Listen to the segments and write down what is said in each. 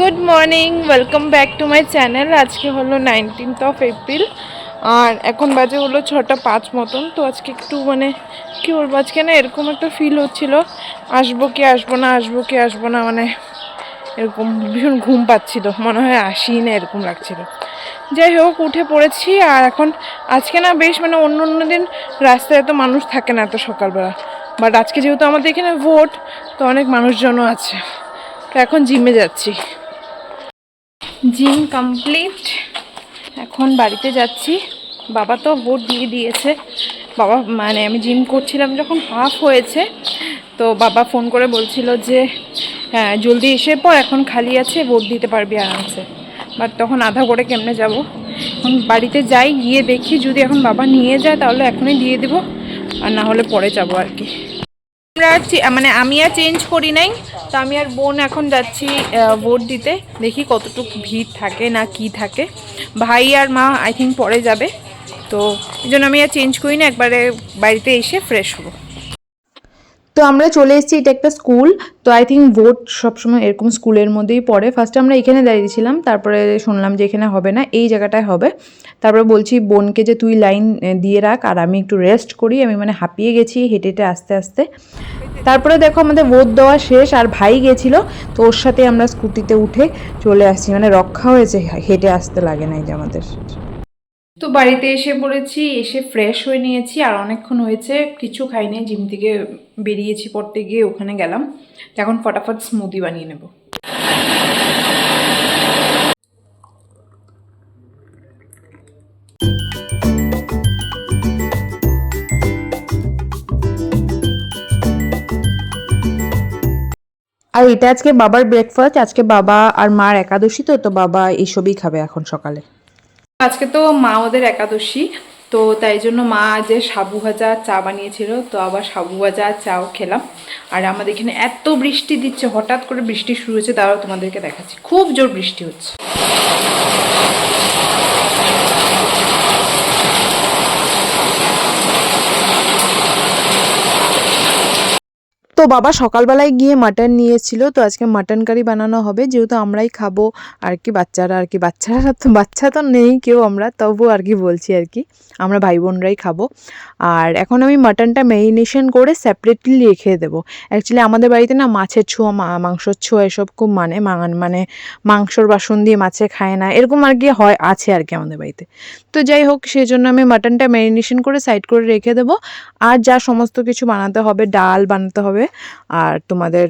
Good morning, welcome back to my channel. আজকে হলো 19th April আর এখন বাজে হলো 6:05 মতন। তো আজকে একটু কী বলবো, আজকে না এরকম একটা ফিল হচ্ছিলো আসবো কি আসবো না, আসবো কি আসবো না, এরকম ভীষণ ঘুম পাচ্ছিল, মনে হয় আসি না এরকম লাগছিল। যাই হোক, উঠে পড়েছি। আর এখন আজকে না বেশ অন্য অন্য দিন রাস্তায় এত মানুষ থাকে না এত সকালবেলা, বাট আজকে যেহেতু আমাদের এখানে ভোট, তো অনেক মানুষজনও আছে। তো এখন জিমে যাচ্ছি, জিম কমপ্লিট, এখন বাড়িতে যাচ্ছি। বাবা তো ভোট দিয়ে দিয়েছে। বাবা আমি জিম করছিলাম যখন হাফ হয়েছে, তো বাবা ফোন করে বলছিল যে হ্যাঁ জলদি এসে পর, এখন খালি আছে, ভোট দিতে পারবি আরামসে। বাট তখন আধা করে কেমনে যাব, এখন বাড়িতে যাই, গিয়ে দেখি যদি এখন বাবা নিয়ে যায় তাহলে এখনই দিয়ে দেবো, আর না হলে পরে যাবো আর কি। আমরা আমি আর চেঞ্জ করি নাই, তো আমি আর বোন এখন যাচ্ছি ভোট দিতে। দেখি কতটুকু ভিড় থাকে না কি থাকে। ভাই আর মা আই থিঙ্ক পরে যাবে, তো এই জন্য আমি আর চেঞ্জ করি না, একবারে বাড়িতে এসে ফ্রেশ হবো। তো আমরা চলে এসেছি, এটা একটা স্কুল। তো আই থিঙ্ক ভোট সবসময় এরকম স্কুলের মধ্যেই পড়ে। ফার্স্টে আমরা এখানে দাঁড়িয়েছিলাম, তারপরে শুনলাম যে এখানে হবে না, এই জায়গাটায় হবে। তারপরে বলছি বোনকে যে তুই লাইন দিয়ে রাখ আর আমি একটু রেস্ট করি, আমি হাঁপিয়ে গেছি হেঁটে হেঁটে আস্তে আস্তে। তারপরে দেখো আমাদের ভোট দেওয়া শেষ, আর ভাই গেছিলো, তো ওর সাথে আমরা স্কুটিতে উঠে চলে আসছি। রক্ষা হয়েছে, হেঁটে আসতে লাগে না এই যে আমাদের। তো বাড়িতে এসে পড়েছি, এসে ফ্রেশ হয়ে নিয়েছি, আর অনেকক্ষণ হয়েছে কিছু খাইনি, জিম থেকে বেরিয়েছি, পড়তে গিয়ে ওখানে গেলাম। এখন ফটাফট স্মুদি বানিয়ে নেব। আর এটা আজকে বাবার ব্রেকফাস্ট। আজকে বাবা আর মার একাদশী, তো বাবা এইসবই খাবে এখন সকালে। আজকে তো মা ওদের একাদশী, তো তাই জন্য মা যে সাবু ভাজা চা বানিয়েছিল, তো আবার সাবু ভাজা চাও খেলাম। আর আমাদের এখানে এত বৃষ্টি দিচ্ছে, হঠাৎ করে বৃষ্টি শুরু হয়েছে, তারাও তোমাদেরকে দেখাচ্ছি, খুব জোর বৃষ্টি হচ্ছে। তো বাবা সকালবেলায় গিয়ে মাটন নিয়ে এসেছিলো, তো আজকে মাটন কারি বানানো হবে, যেহেতু আমরাই খাবো আর কি, বাচ্চারা তো বাচ্চা তো নেই কেউ, আমরা তবু আর কি বলছি আর কি, আমরা ভাই বোনরাই খাবো। আর এখন আমি মাটনটা ম্যারিনেশন করে সেপারেটলি রেখে দেবো। অ্যাকচুয়ালি আমাদের বাড়িতে না মাছের ছোঁয়া, মাংসর ছোঁয়া এসব খুব মাংসর বাসন দিয়ে মাছে খায় না, এরকম আর কি আছে আর কি আমাদের বাড়িতে। তো যাই হোক, সেই জন্য আমি মাটনটা ম্যারিনেশন করে সাইড করে রেখে দেবো। আর যা সমস্ত কিছু বানাতে হবে, ডাল বানাতে হবে, আর তোমাদের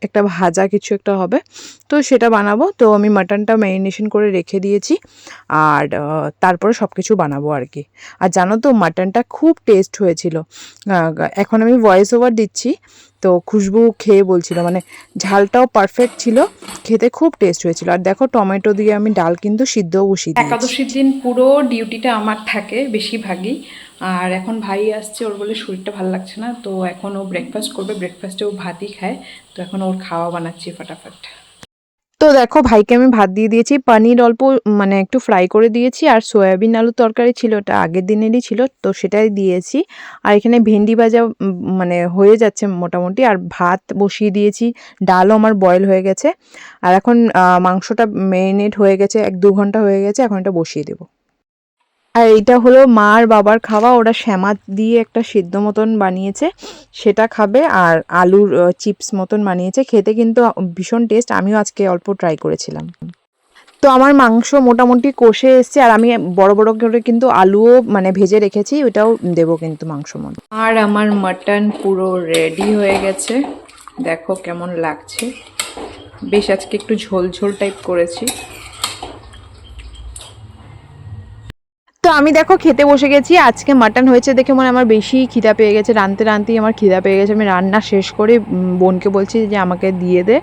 একটা ভাজা কিছু একটা হবে, তো সেটা বানাবো। তো আমি মাটনটা ম্যারিনেশন করে রেখে দিয়েছি, আর তারপরে সব কিছু বানাবো আর কি। আর জানো তো মাটনটা খুব টেস্ট হয়েছিল। এখন আমি ভয়েস ওভার দিচ্ছি, তো খুশবু খেয়ে বলছিল ঝালটাও পারফেক্ট ছিল, খেতে খুব টেস্ট হয়েছিল। আর দেখো টমেটো দিয়ে আমি ডাল কিন্তু সিদ্ধও বসিয়ে দিয়েছি। একাদশীর দিন পুরো ডিউটিটা আমার থাকে বেশিরভাগই। আর এখন ভাই আসছে, ওর বলে শরীরটা ভালো লাগছে না, তো এখন ও ব্রেকফাস্ট করবে, ব্রেকফাস্টে ও ভাতই খায়, তো এখন ওর খাওয়া বানাচ্ছি ফটাফট। তো দেখো ভাইকে আমি ভাত দিয়ে দিয়েছি, পনির অল্প একটু ফ্রাই করে দিয়েছি, আর সয়াবিন আলুর তরকারি ছিল, ওটা আগের দিনেরই ছিল, তো সেটাই দিয়েছি। আর এখানে ভেন্ডি ভাজা হয়ে যাচ্ছে মোটামুটি, আর ভাত বসিয়ে দিয়েছি, ডালও আমার বয়েল হয়ে গেছে। আর এখন মাংসটা ম্যারিনেট হয়ে গেছে, 1-2 ঘন্টা হয়ে গেছে, এখন এটা বসিয়ে দেবো। আর এইটা হলো মা আর বাবার খাওয়া, ওরা শ্যামা দিয়ে একটা সিদ্ধ মতন বানিয়েছে, সেটা খাবে, আর আলুর চিপস মতন বানিয়েছে, খেতে কিন্তু ভীষণ টেস্ট, আমিও আজকে অল্প ট্রাই করেছিলাম। তো আমার মাংস মোটামুটি কষে এসছে, আর আমি বড় বড় করে কিন্তু আলুও ভেজে রেখেছি, ওটাও দেবো কিন্তু মাংস মধ্যে। আর আমার মাটন পুরো রেডি হয়ে গেছে, দেখো কেমন লাগছে, বেশ আজকে একটু ঝোল ঝোল টাইপ করেছি। তো আমি দেখো খেতে বসে গেছি, আজকে মাটন হয়েছে দেখে আমার বেশি খিদা পেয়ে গেছে, রাঁধতেই আমার খিদা পেয়ে গেছে। আমি রান্না শেষ করে বোনকে বলছি যে আমাকে দিয়ে দে,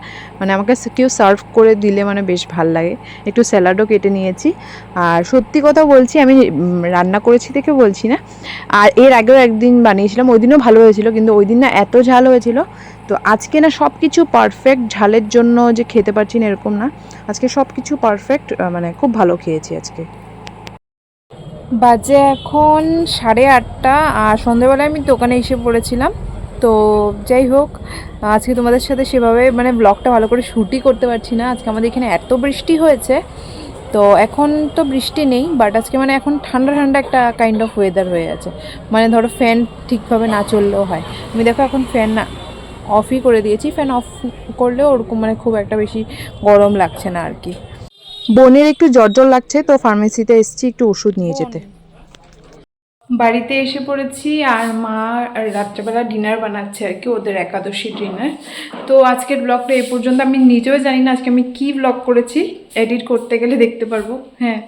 আমাকে কেউ সার্ভ করে দিলে বেশ ভাল লাগে। একটু স্যালাডও কেটে নিয়েছি। আর সত্যি কথা বলছি, আমি রান্না করেছি দেখে বলছি না, আর এর আগেও একদিন বানিয়েছিলাম, ওই দিনও ভালো হয়েছিল, কিন্তু ওই দিন না এত ঝাল হয়েছিল। তো আজকে না সব কিছু পারফেক্ট, ঝালের জন্য যে খেতে পারছি না এরকম না, আজকে সব কিছু পারফেক্ট, খুব ভালো খেয়েছি আজকে। বাজে এখন 8:30, আর সন্ধ্যেবেলায় আমি দোকানে এসে পড়েছিলাম। তো যাই হোক, আজকে তোমাদের সাথে সেভাবে মানে ব্লগটা ভালো করে শ্যুটই করতে পারছি না। আজকে আমাদের এখানে এত বৃষ্টি হয়েছে, তো এখন তো বৃষ্টি নেই, বাট আজকে মানে এখন ঠান্ডা ঠান্ডা একটা কাইন্ড অফ ওয়েদার হয়ে আছে। মানে ধরো ফ্যান ঠিকভাবে না চললেও হয়। আমি দেখো এখন ফ্যান না অফই করে দিয়েছি, ফ্যান অফ করলেও ওরকম মানে খুব একটা বেশি গরম লাগছে না আর কি। বোনের একটু জ্বর জ্বর লাগছে, তো ফার্মেসিতে এসেছি একটু ওষুধ নিয়ে যেতে। বাড়িতে এসে পড়েছি আর মা রাত্রেবেলা ডিনার বানাচ্ছে আর কি, ওদের একাদশী ডিনার। তো আজকের ব্লগটা এ পর্যন্ত। আমি নিজেও জানি না আজকে আমি কী ব্লগ করেছি, এডিট করতে গেলে দেখতে পারবো। হ্যাঁ,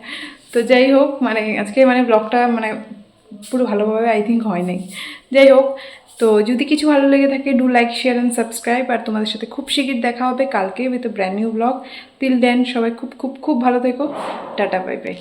তো যাই হোক, মানে আজকে মানে ব্লগটা মানে পুরো ভালোভাবে আই থিঙ্ক হয় নাই। যাই হোক, তো যদি কিছু ভালো লেগে থাকে do like share and subscribe. আর তোমাদের সাথে খুব শিগগির দেখা হবে কালকে with brand new blog. Till then সবাই খুব খুব খুব ভালো থেকো। Tata, bye by.